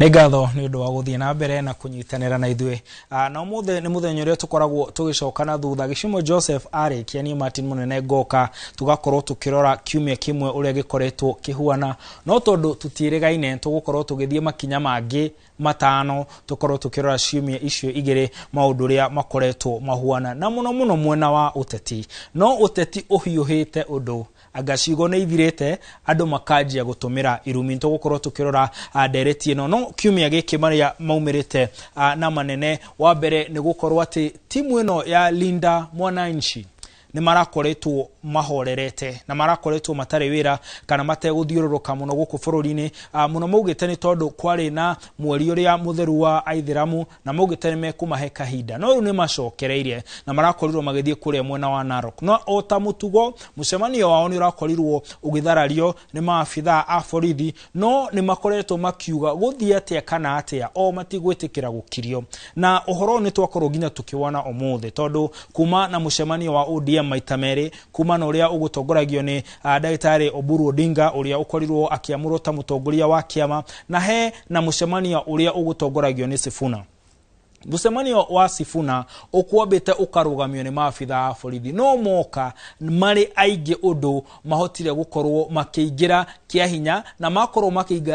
Negatho ni undu wa guthie na mbere na kunyitanira na ithwe na umuthe ni muthenya uria tukoragwo tugicokana thutha Gicimo Joseph ari kiani Martin Munene Ngoka tugakorwo tukirora kiumia kimwe uria gikoretwo kihuana no tondu tutirigaine tugukorwo tugithie makinya mangi matano tukorwo tukirora ciumia icio igire maundu uria makoretwo mahuana na muno mwena wa uteti no uteti uhiuhite undu agacigo ne ithirete andu makajia gutumira irumi tugukorwo tukirora ndereti ino no kiumia giki maria maumirite na manene wa mbere ni gukorwo ati timu ino ya Linda Mwanachi ni marakoretwo mahorerete na marakoretwo matari wira kana mateguthiururuka muno guku bururi-ini muno maugite ni tondu kwari na mweri uria mutheru wa aithiramu na maugite ni mekumahe kahinda no ni macokereirie na marakorirwo magithie kuria mwena wa Narok no ota mutugo mucemanio wao ni urakorirwo ugitharario ni maafitha a borithi no ni makoretwo makiuga guthie atia kana atia o matigwitikira gukirio na uhoro ni twakorwo ginya tukiwana omuthe tondu kuma na mucemanio wa ODM maita meri kuma na uria ugutongoragio ni Dagitari Oburu Odinga uria ukorirwo akiamurwo ta mutongoria wa kiama na he na mucemanio uria ugutongoragio ni Sifuna. Mucemanio wa Sifuna ukwambite ukarugamio ni maafitha a borithi no moka mari aingi undu mahotire gukorwo makiingira kia hinya na makorwo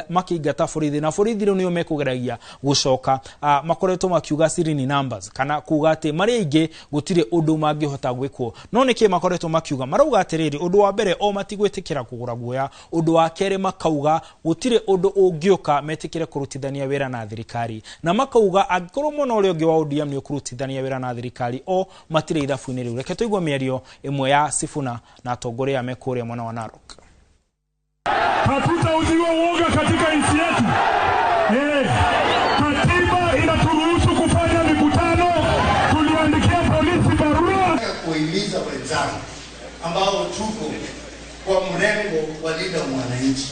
makingata borithi na borithi nio mekugeragia gucoka makoretwo makiuga sirini numbers kana kuga ati mari aingi gutire undu mangihota gwikwo no niki makoretwo makiuga marauga atiriri undu wa mbere o matigwitikira kugura guoya undu wa kere makauga gutire undu ungioka metikire kurutithania wira na thirikari na makauga agikorwo mono uria ungi wa ODM ni kurutithania wira na thirikari o matire ithabu-ini riu reke tuigwe mĩario imwe ya Sifuna na atongoria mekuria mwana wa Narok. Hatutauziwa uoga katika nchi yetu. Katiba inaturuhusu kufanya mikutano. Tuliandikia polisi barua kuhimiza wenzangu ambao tuko kwa mrengo wa Linda Mwananchi.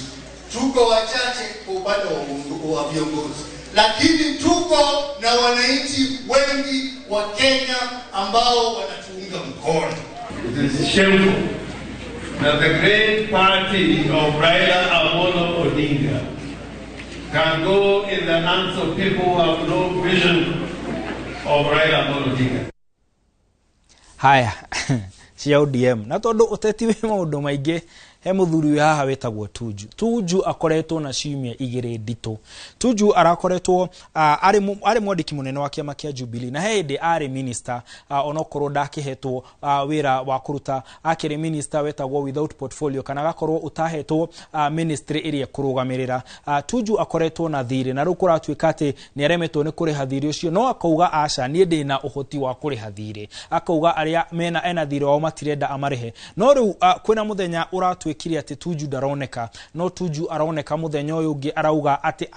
Tuko wachache kwa upande wa viongozi, lakini tuko na wananchi wengi wa Kenya ambao wanatuunga mkono. It is shameful that the great party of Raila Amolo Odinga can go in the hands of people who have no vision of Raila Amolo Odinga. Haya, cia ODM na tondu uteti wi maundu maingi he muthuri haha wetagwo Tuju akoretwo na ciumia igire ndito. Tuju arakoretwo ari mwandiki munene wa kiama kia Jubilee na hindi ari minister onokorwo ndakihetwo wira wa kuruta akiri minister wetagwo without portfolio kana gakorwo utahetwo ministry iria kurugamirira. Tuju akoretwo na thiri na rukura atuika ati ni aremetwo ni kuriha thiri ucio no akauga aca ni ndina uhoti wa kuriha thiri akauga aria mena ena thiri wao matirenda amarihe no riu kwina muthenya uratu twikiri ati Tuju daroneka no Tuju aroneka muthenya uyu ungi arauga ati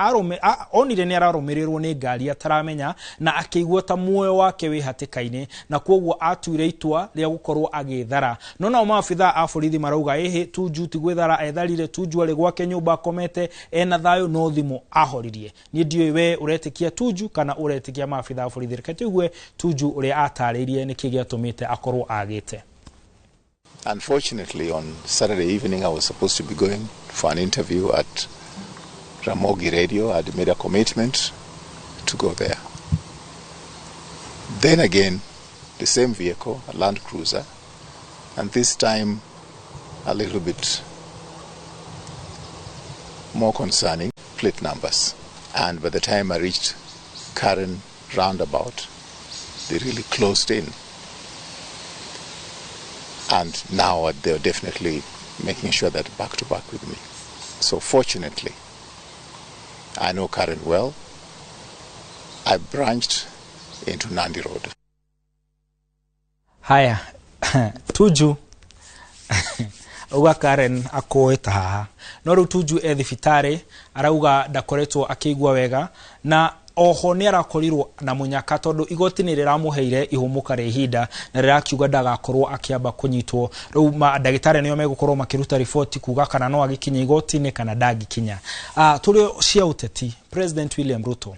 onire ni ararumirirwo ni ngari ataramenya na akigwa ta muoyo wake wi hatikaine na kwoguo atuire itua ria gukorwo agithara no na maafitha a borithi marauga Tuju tigwithara etharire Tuju ari gwake nyumba komete ena thayo no thimo ahoririe ni ndiwe we uretikia Tuju kana uretikia maafitha a borithi reketugwe Tuju uria ataririe ni kigiatumite akorwo agite. Unfortunately, on Saturday evening, I was supposed to be going for an interview at Ramogi Radio. I'd made a commitment to go there. Then again, the same vehicle, a Land Cruiser, and this time a little bit more concerning plate numbers. And by the time I reached Karen roundabout, they really closed in. And now they're definitely making sure that back to back with me. So fortunately, I know Karen well. I branched into Nandi Road. Haya, Tuju uga Karen akoeta haha. No Tuju thibitari arauga ndakoretwo akigwa wega na oho ni arakorirwo na munyaka tondu igoti ni riramuheire ihumuka rehinda na rirakiuga ndagakorwo akiamba kunyitwo riu Dagitari niyo megukorwo makiruta report kuga kana no agikinya igoti ni kana ndagikinya turi cia uteti President William Ruto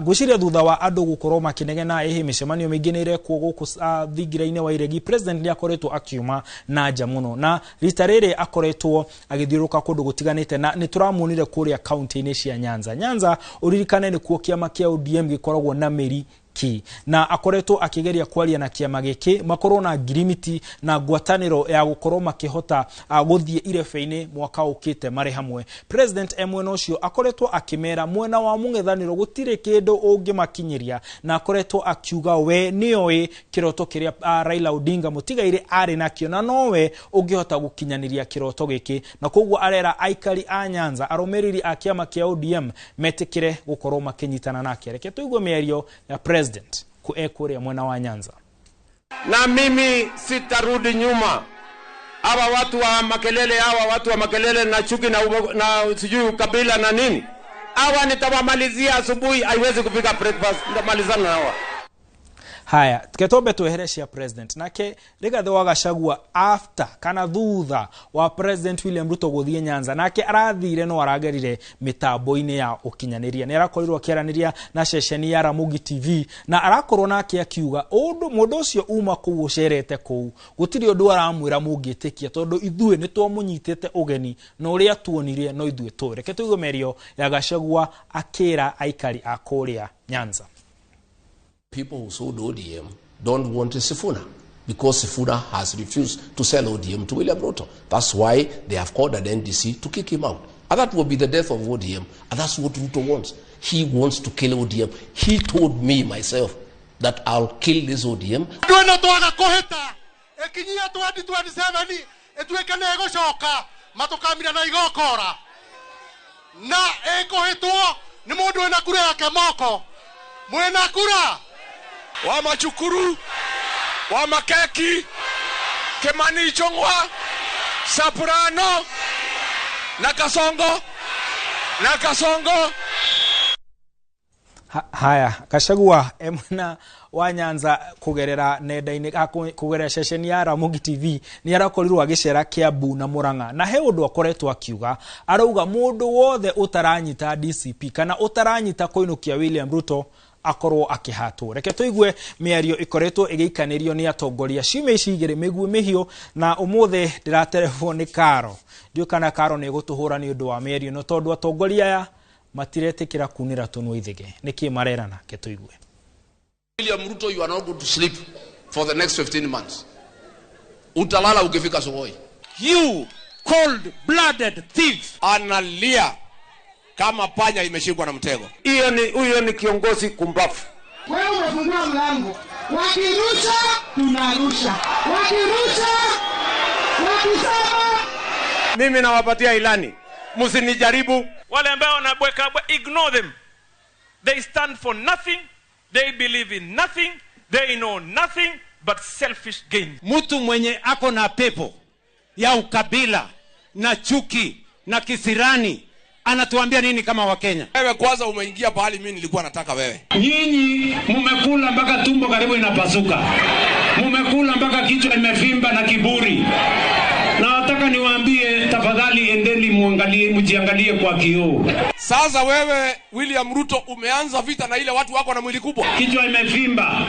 Gwiciria thutha wa andu gukorwo makinegena ehe micemanio mingi ni irekwo guku thingira-ini wa iregi, president ni akoretwo akiuma na nja muno, na rita riri akoretwo agithiuruka kundu gutiganite, na ni turamuonire kuria county-ini cia Nyanza uririkane ni kuo kiama kia ODM gikoragwo na meri ki, na akoretwo akigeria kwaria na kiama giki makorwo na girimiti na ngwataniro ya gukorwo makihota guthie irebe-ini mwaka ukite mari hamwe. President mwena ucio akoretwo akimera mwena wa mung'ethaniro gutire kindu ungimakinyiria, na akoretwo akiuga we nioi kiroto kiria Raila Odinga mutigaire ari nakio, na nowe ungihota gukinyaniria kiroto giki, na koguo arera aikari a Nyanza aromeriri a kiama kia ODM metikire gukorwo makinyitana nake. Reke tuigwe mĩario ya president kuekuria mwena wa Nyanza. Na mimi sitarudi nyuma. Hawa watu wa makelele na chuki na sijui kabila na nini, hawa nitawamalizia asubuhi, haiwezi kufika breakfast, nitamalizana na hawa. Haya, tuketobe tueherecia president nake Rigathi wa Gachagua after kana thutha wa president William Ruto guthie Nyanza, nake arathire no aragerire mitambo-ini ya ukinyaniria, ni arakorirwo akiaraniria na ceceni ya Ramogi TV, na arakorwo nake akiuga mundu ucio uma kuu ucerete kuu gutiri undu aramwira mungitikia tondu ithue ni twamunyitete ugeni na uria tuonirie no ithue tore. Reke tuigwe mĩario ya Gachagua akira aikari a kuria Nyanza. People who sold ODM don't want Sifuna because Sifuna has refused to sell ODM to William Ruto. That's why they have called an NDC to kick him out. And that will be the death of ODM. And that's what Ruto wants. He wants to kill ODM. He told me myself that I'll kill this ODM. Wa machukuru, wa makeki, Kemani Chongwa, Saprano, na Kasongo. Haya, Gachagua mwena wa Nyanza kugerera nenda-ini kugerera ceceni ya Ramogi TV ni arakorirwo agicera Kiambu na Murang'a, na he undu akoretwo akiuga arauga mundu wothe utaranyita DCP kana utaranyita kuinukia William Ruto akorwo akihatwo. Reke tuigwe mĩario ikoretwo igiikanirio ni atongoria ciumia ici igiri mĩguĩ mĩhiũ, na umuthe ndiraterefwo ni Karo. Ndio kana Karo ni gutuhura ni undu wa mĩario no tondu atongoria ya matiretikira kunira tunwa ithige. Niki marerana ke tuigwe. William Ruto, you are not going to sleep for the next 15 months. Utalala ukifika Sokoi. You cold-blooded thief. Analia kama panya imeshikwa na mtego. Huyo ni kiongozi kumbafu. Wewe umefungua mlango. Wakirusha tunarusha. Wakisema mimi nawapatia ilani. Msinijaribu. Wale ambao wanabweka, ignore them. They stand for nothing. They believe in nothing. They know nothing but selfish gain. Mtu mwenye ako na pepo ya ukabila na chuki na kisirani anatuambia nini kama Wakenya? Wewe kwanza umeingia pahali mimi nilikuwa nataka wewe. Nyinyi mmekula mpaka tumbo karibu inapasuka. Mmekula mpaka kichwa imevimba na kiburi. Na nataka niwaambie tafadhali, endeni mjiangalie kwa kioo. Sasa wewe William Ruto umeanza vita na ile watu wako na mwili kubwa. Kichwa imevimba.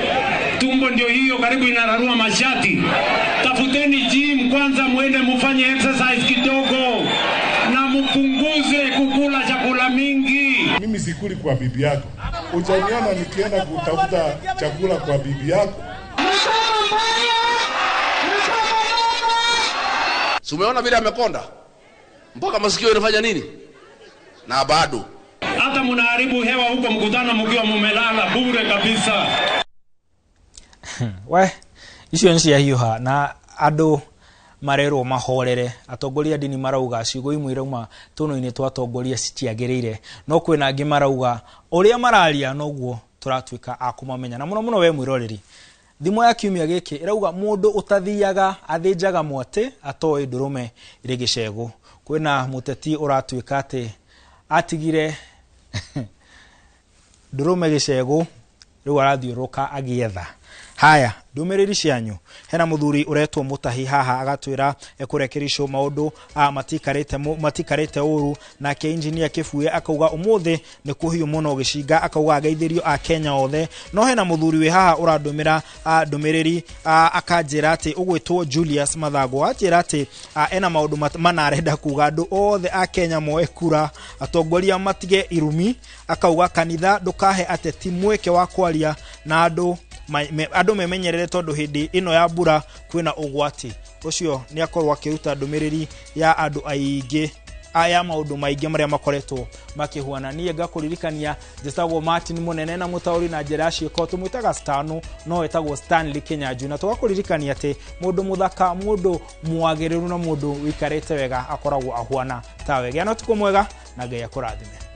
Tumbo ndio hiyo karibu inararua mashati. Tafuteni gym kwanza, muende mufanye exercise kidogo. Na mpunguze kukula chakula mingi. Mimi sikuli kwa bibi yako. Utaniona nikienda kutafuta chakula kwa bibi yako. Si umeona vile amekonda? Mpaka masikio inafanya nini? Na bado hata mnaharibu hewa huko mkutano mkiwa mumelala bure kabisa. We icio nci ya hiuha na andu marero mahorere. Atongoria dini marauga ciugo imwe irauma tuno-ini twa atongoria citiagirire, no kwina angi marauga uria mararia noguo turatwika akumamenya. Na muno we mwiroreri, thimo ya kiumia giki irauga mundu utathiaga athinjaga mwate atoi ndurume iri gicego. Kwina muteti uratwika ati atigire ndurume gicego riu arathiuruka agietha. Haya, ndumiriri cianyu hena muthuri uretwo Mutahi haha agatwira ekurekerisho maundu matikarete uru na ke engineer Kifuye akauga umuthi ni kuhiu muno gishinga akauga ageithirio a Kenya othe no hena muthuri we haha urandumira ndumiriri akanjira ati ugwitwo Julius Mathago ajira ati ena maundu manarenda kuga andu othe a Kenya moe kura atongoria matige irumi akauga kanitha ndukahe ateti mweke wa kwaria na andu memenyerere tondu hindi ino ya mbura kwina ugwati ucio ni akorwa akiruta ndumiriri ya andu aingi aya maundu maingĩ maria makoretwo makihuana nie ngakuririkania njitagwo Martin Munene na mutauri na njira ciiko tumwitaga Stano no etagwo Stanley Kinyanjui na tugakuririkania ati mundu muthaka mundu mwagiriru na mundu wikarete wega akoragwo ahuana tawe gya no tuko mwega na Ngai akurathime.